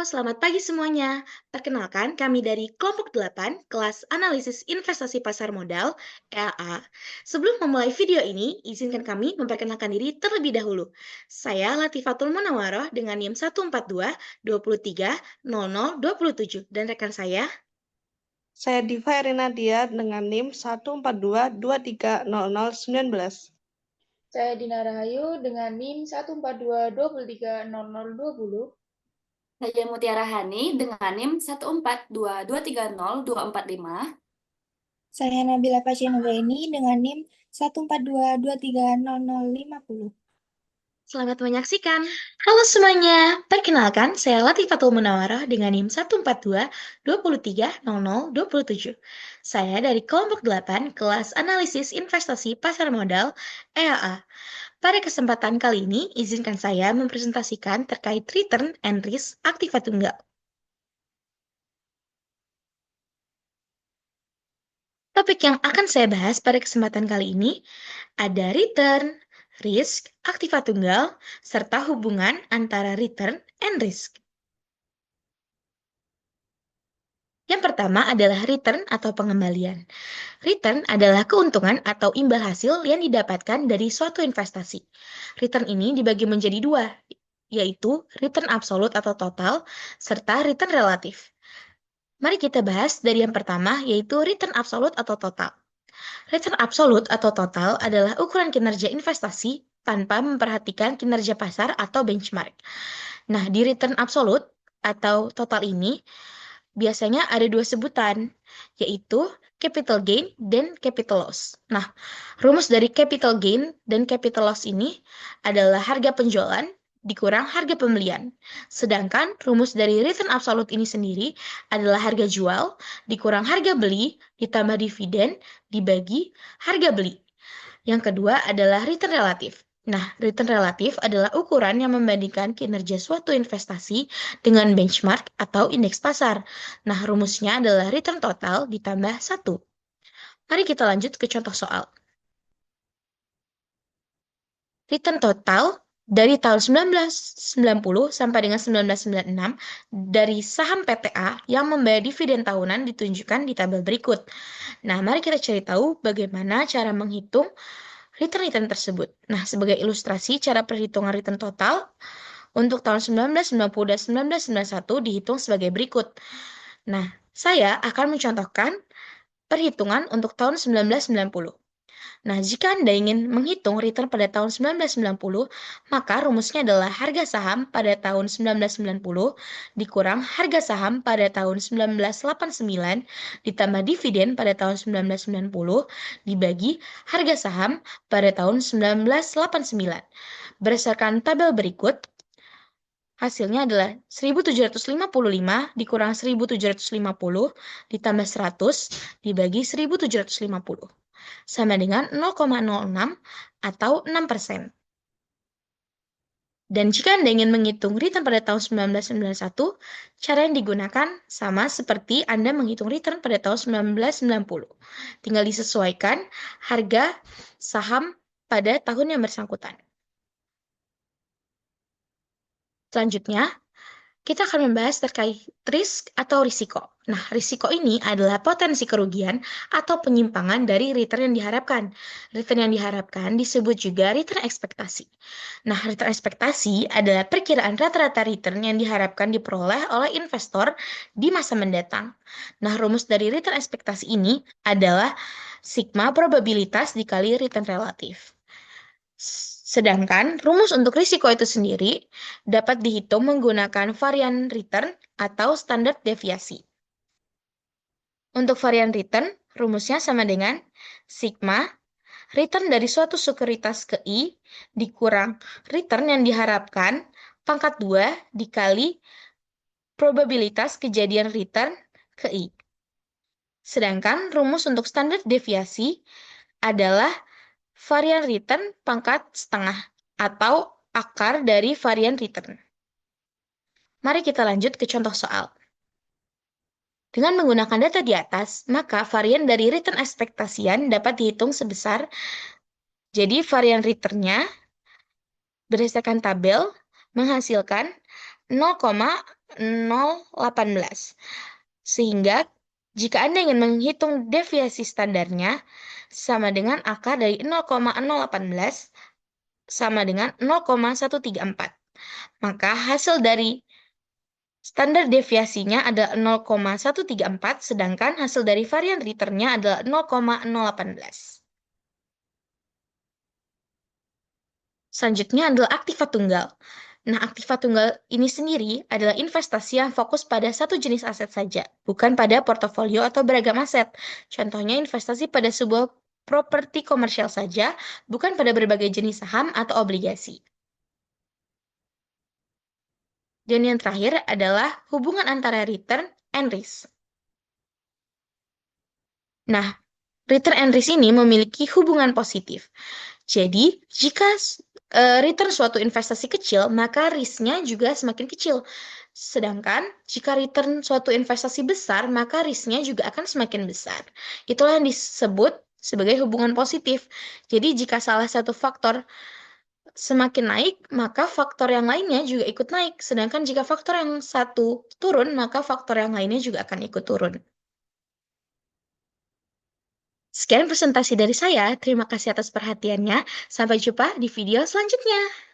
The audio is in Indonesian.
selamat pagi semuanya. Perkenalkan, kami dari kelompok 8, kelas Analisis Investasi Pasar Modal, EAA. Sebelum memulai video ini, izinkan kami memperkenalkan diri terlebih dahulu. Saya Latifatul Munawaroh dengan NIM 142 23 00 27 dan rekan saya. Saya Diva Erina Dia dengan NIM 142230019. Saya Dina Rahayu dengan NIM 142230020. Saya Mutiara Hani dengan NIM 142230245. Saya Nabila Facianugraini dengan NIM 142230050. Selamat menyaksikan. Halo semuanya, perkenalkan saya Latifatul Munawaroh dengan NIM 142 23 00 27. Saya dari kelompok 8, kelas Analisis Investasi Pasar Modal, EAA. Pada kesempatan kali ini, izinkan saya mempresentasikan terkait return and risk aktiva tunggal. Topik yang akan saya bahas pada kesempatan kali ini ada return, risk, aktiva tunggal, serta hubungan antara return and risk. Yang pertama adalah return atau pengembalian. Return adalah keuntungan atau imbal hasil yang didapatkan dari suatu investasi. Return ini dibagi menjadi dua, yaitu return absolut atau total, serta return relatif. Mari kita bahas dari yang pertama, yaitu return absolut atau total. Return absolut atau total adalah ukuran kinerja investasi tanpa memperhatikan kinerja pasar atau benchmark. Nah, di return absolut atau total ini biasanya ada dua sebutan, yaitu capital gain dan capital loss. Nah, rumus dari capital gain dan capital loss ini adalah harga penjualan dikurang harga pembelian. Sedangkan rumus dari return absolut ini sendiri adalah harga jual dikurang harga beli ditambah dividen dibagi harga beli. Yang kedua adalah return relatif. Nah, return relatif adalah ukuran yang membandingkan kinerja suatu investasi dengan benchmark atau indeks pasar. Nah, rumusnya adalah return total ditambah 1. Mari kita lanjut ke contoh soal. Return total dari tahun 1990 sampai dengan 1996 dari saham PTA yang membayar dividen tahunan ditunjukkan di tabel berikut. Nah, mari kita cari tahu bagaimana cara menghitung return tersebut. Nah, sebagai ilustrasi cara perhitungan return total untuk tahun 1990 dan 1991 dihitung sebagai berikut. Nah, saya akan mencontohkan perhitungan untuk tahun 1990. Nah, jika Anda ingin menghitung return pada tahun 1990, maka rumusnya adalah harga saham pada tahun 1990 dikurang harga saham pada tahun 1989 ditambah dividen pada tahun 1990 dibagi harga saham pada tahun 1989. Berdasarkan tabel berikut, hasilnya adalah 1755 dikurang 1750 ditambah 100 dibagi 1750. Sama dengan 0,06 atau 6%. Dan jika Anda ingin menghitung return pada tahun 1991, cara yang digunakan sama seperti Anda menghitung return pada tahun 1990. Tinggal disesuaikan harga saham pada tahun yang bersangkutan. Selanjutnya, kita akan membahas terkait risk atau risiko. Nah, risiko ini adalah potensi kerugian atau penyimpangan dari return yang diharapkan. Return yang diharapkan disebut juga return ekspektasi. Nah, return ekspektasi adalah perkiraan rata-rata return yang diharapkan diperoleh oleh investor di masa mendatang. Nah, rumus dari return ekspektasi ini adalah sigma probabilitas dikali return relatif. Sedangkan rumus untuk risiko itu sendiri dapat dihitung menggunakan varian return atau standar deviasi. Untuk varian return, rumusnya sama dengan sigma return dari suatu sekuritas ke I dikurang return yang diharapkan pangkat 2 dikali probabilitas kejadian return ke I. Sedangkan rumus untuk standar deviasi adalah varian return pangkat setengah atau akar dari varian return. Mari kita lanjut ke contoh soal. Dengan menggunakan data di atas, maka varian dari return ekspektasian dapat dihitung sebesar, jadi varian return-nya berdasarkan tabel menghasilkan 0,06 0,18. Sehingga jika Anda ingin menghitung deviasi standarnya sama dengan akar dari 0,018 sama dengan 0,134. Maka hasil dari standar deviasinya adalah 0,134, sedangkan hasil dari varian returnnya adalah 0,018. Selanjutnya adalah aktiva tunggal. Nah, aktiva tunggal ini sendiri adalah investasi yang fokus pada satu jenis aset saja, bukan pada portofolio atau beragam aset. Contohnya investasi pada sebuah properti komersial saja, bukan pada berbagai jenis saham atau obligasi. Dan yang terakhir adalah hubungan antara return and risk. Nah, return and risk ini memiliki hubungan positif. Jadi, jika return suatu investasi kecil, maka risk-nya juga semakin kecil. Sedangkan, jika return suatu investasi besar, maka risk-nya juga akan semakin besar. Itulah yang disebut sebagai hubungan positif. Jadi, jika salah satu faktor semakin naik, maka faktor yang lainnya juga ikut naik. Sedangkan jika faktor yang satu turun, maka faktor yang lainnya juga akan ikut turun. Sekian presentasi dari saya. Terima kasih atas perhatiannya. Sampai jumpa di video selanjutnya.